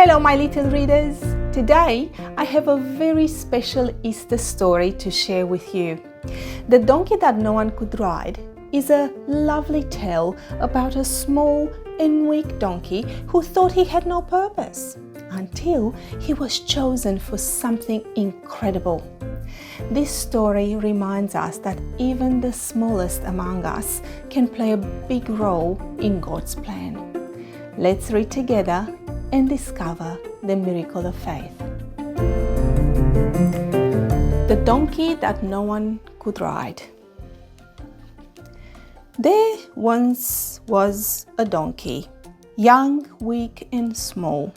Hello my little readers! Today I have a very special Easter story to share with you. The Donkey That No One Could Ride is a lovely tale about a small and weak donkey who thought he had no purpose until he was chosen for something incredible. This story reminds us that even the smallest among us can play a big role in God's plan. Let's read together and discover the miracle of faith. The Donkey That No One Could Ride. There once was a donkey, young, weak and small,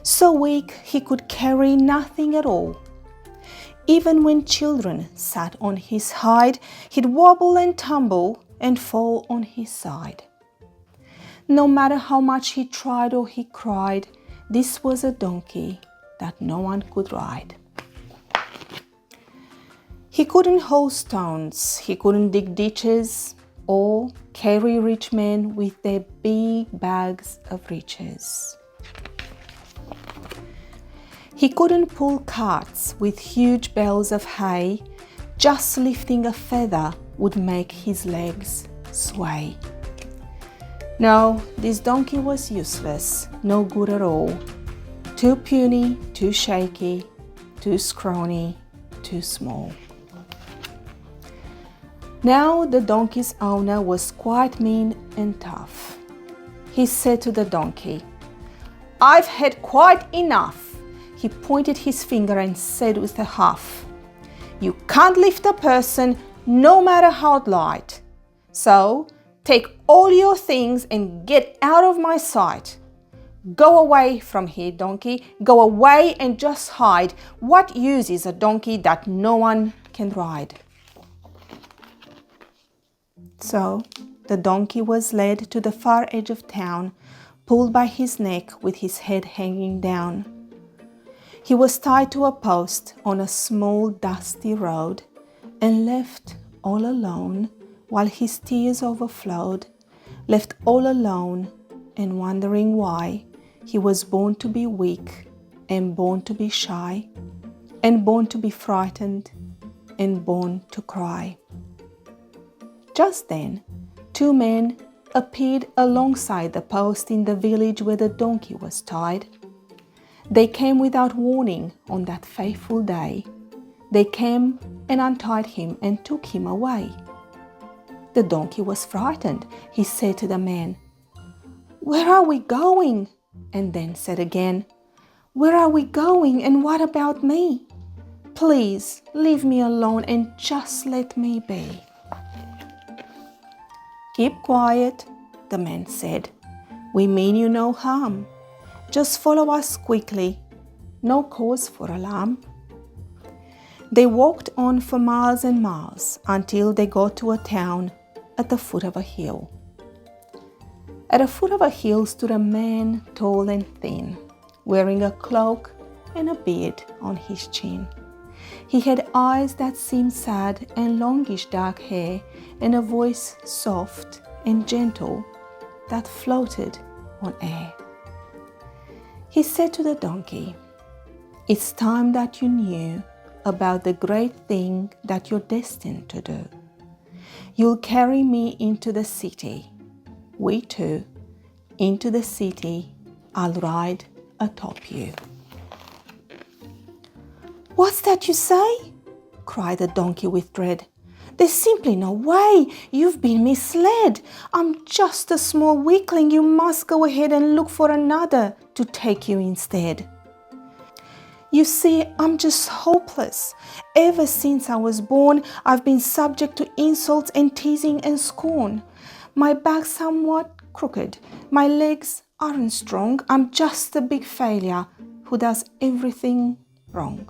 so weak he could carry nothing at all. Even when children sat on his hide, he'd wobble and tumble and fall on his side. No matter how much he tried or he cried, this was a donkey that no one could ride. He couldn't haul stones, he couldn't dig ditches, or carry rich men with their big bags of riches. He couldn't pull carts with huge bales of hay, just lifting a feather would make his legs sway. No, this donkey was useless, no good at all. Too puny, too shaky, too scrawny, too small. Now the donkey's owner was quite mean and tough. He said to the donkey, "I've had quite enough." He pointed his finger and said with a huff, "You can't lift a person no matter how light. So take all your things and get out of my sight. Go away from here, donkey. Go away and just hide. What use is a donkey that no one can ride?" So the donkey was led to the far edge of town, pulled by his neck with his head hanging down. He was tied to a post on a small dusty road and left all alone while his tears overflowed, left all alone and wondering why he was born to be weak and born to be shy and born to be frightened and born to cry. Just then, two men appeared alongside the post in the village where the donkey was tied. They came without warning on that fateful day. They came and untied him and took him away. The donkey was frightened. He said to the man, "Where are we going?" And then said again, "Where are we going and what about me? Please leave me alone and just let me be." "Keep quiet," the man said. "We mean you no harm. Just follow us quickly. No cause for alarm." They walked on for miles and miles until they got to a town at the foot of a hill. At the foot of a hill stood a man tall and thin, wearing a cloak and a beard on his chin. He had eyes that seemed sad and longish dark hair and a voice soft and gentle that floated on air. He said to the donkey, "It's time that you knew about the great thing that you're destined to do. You'll carry me into the city. We two, into the city, I'll ride atop you." "What's that you say?" cried the donkey with dread. "There's simply no way. You've been misled. I'm just a small weakling. You must go ahead and look for another to take you instead. You see, I'm just hopeless. Ever since I was born, I've been subject to insults and teasing and scorn. My back's somewhat crooked. My legs aren't strong. I'm just a big failure who does everything wrong."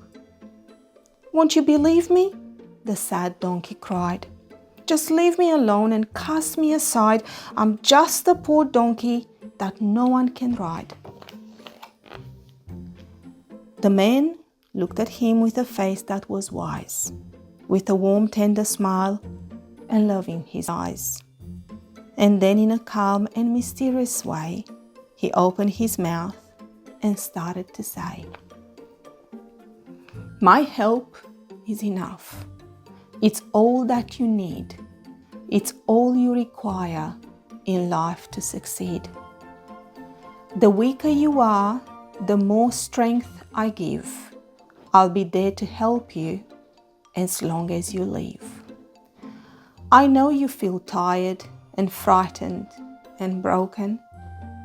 "Won't you believe me?" the sad donkey cried. "Just leave me alone and cast me aside. I'm just a poor donkey that no one can ride." The man looked at him with a face that was wise, with a warm, tender smile and love in his eyes. And then in a calm and mysterious way, he opened his mouth and started to say, "My help is enough. It's all that you need. It's all you require in life to succeed. The weaker you are, the more strength I give. I'll be there to help you as long as you live. I know you feel tired and frightened and broken,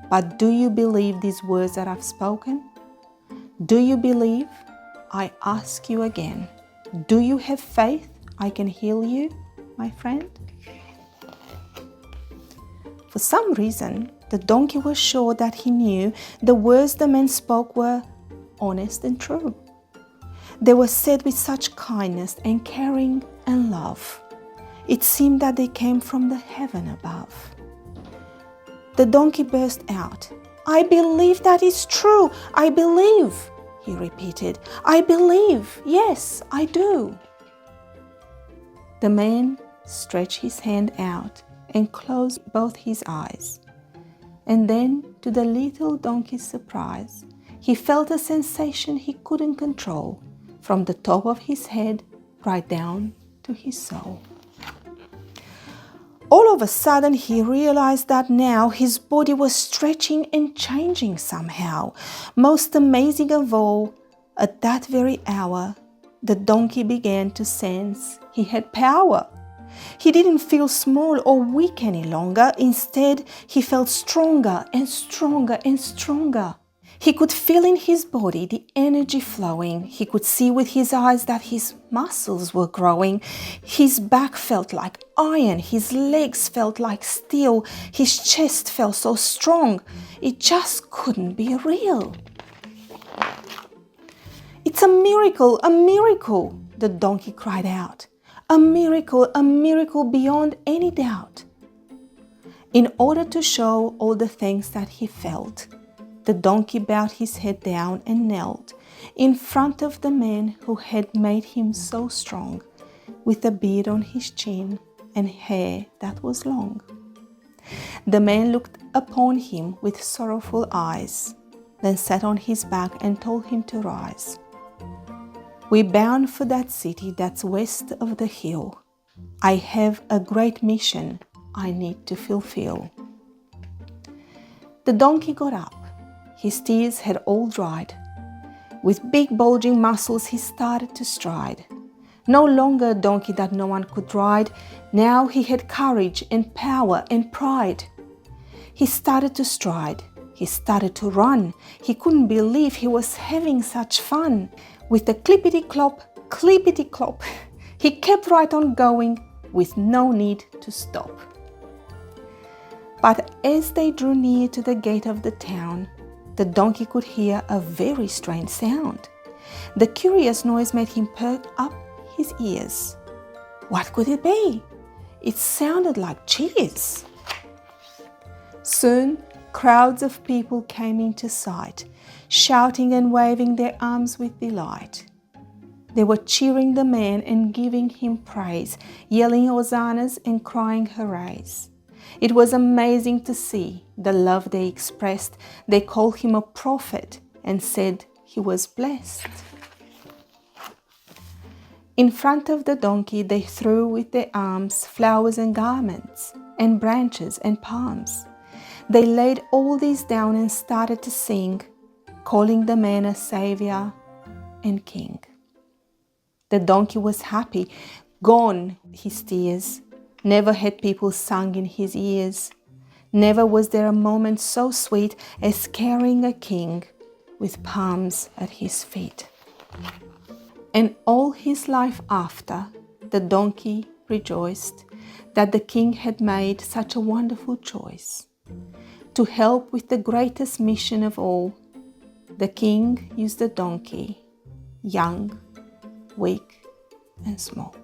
but do you believe these words that I've spoken? Do you believe? I ask you again. Do you have faith I can heal you, my friend?" For some reason, the donkey was sure that he knew the words the man spoke were honest and true. They were said with such kindness and caring and love. It seemed that they came from the heaven above. The donkey burst out. "I believe that is true. I believe," he repeated. "I believe. Yes, I do." The man stretched his hand out and closed both his eyes. And then, to the little donkey's surprise, he felt a sensation he couldn't control, from the top of his head right down to his soul. All of a sudden, he realized that now his body was stretching and changing somehow. Most amazing of all, at that very hour, the donkey began to sense he had power. He didn't feel small or weak any longer. Instead, he felt stronger and stronger and stronger. He could feel in his body the energy flowing. He could see with his eyes that his muscles were growing. His back felt like iron. His legs felt like steel. His chest felt so strong. It just couldn't be real. "It's a miracle, the donkey cried out. A miracle beyond any doubt." In order to show all the things that he felt, the donkey bowed his head down and knelt in front of the man who had made him so strong, with a beard on his chin and hair that was long. The man looked upon him with sorrowful eyes, then sat on his back and told him to rise. "We're bound for that city that's west of the hill. I have a great mission I need to fulfill." The donkey got up. His tears had all dried. With big bulging muscles, he started to stride. No longer a donkey that no one could ride. Now he had courage and power and pride. He started to stride. He started to run. He couldn't believe he was having such fun. With a clippity-clop, he kept right on going with no need to stop. But as they drew near to the gate of the town, the donkey could hear a very strange sound. The curious noise made him perk up his ears. What could it be? It sounded like cheers. Soon, crowds of people came into sight, shouting and waving their arms with delight. They were cheering the man and giving him praise, yelling hosannas and crying hoorays. It was amazing to see the love they expressed. They called him a prophet and said he was blessed. In front of the donkey they threw with their arms flowers and garments and branches and palms. They laid all these down and started to sing, calling the man a savior and king. The donkey was happy, gone his tears. Never had people sung in his ears. Never was there a moment so sweet as carrying a king with palms at his feet. And all his life after, the donkey rejoiced that the king had made such a wonderful choice. To help with the greatest mission of all, the king used the donkey, young, weak, and small.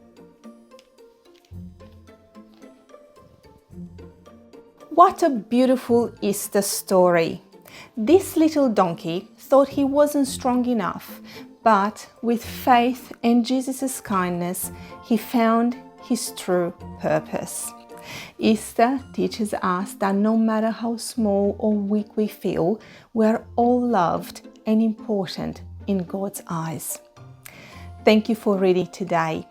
What a beautiful Easter story. This little donkey thought he wasn't strong enough, but with faith and Jesus' kindness, he found his true purpose. Easter teaches us that no matter how small or weak we feel, we're all loved and important in God's eyes. Thank you for reading today.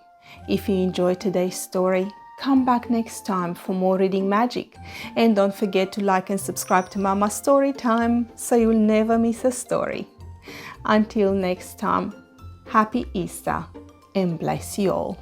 If you enjoyed today's story, come back next time for more reading magic. And don't forget to like and subscribe to Mama Story Time so you'll never miss a story. Until next time, happy Easter and bless you all.